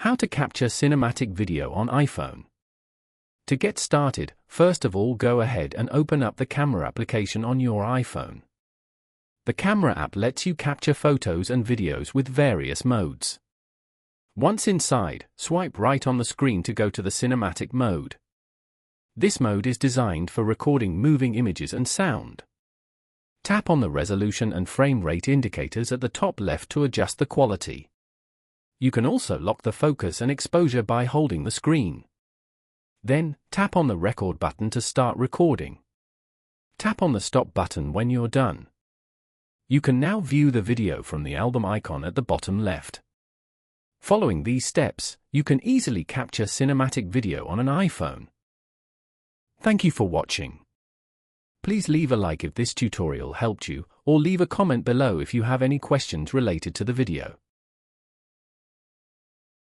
How to capture cinematic video on iPhone. To get started, first of all go ahead and open up the camera application on your iPhone. The camera app lets you capture photos and videos with various modes. Once inside, swipe right on the screen to go to the cinematic mode. This mode is designed for recording moving images and sound. Tap on the resolution and frame rate indicators at the top left to adjust the quality. You can also lock the focus and exposure by holding the screen. Then, tap on the record button to start recording. Tap on the stop button when you're done. You can now view the video from the album icon at the bottom left. Following these steps, you can easily capture cinematic video on an iPhone. Thank you for watching. Please leave a like if this tutorial helped you, or leave a comment below if you have any questions related to the video.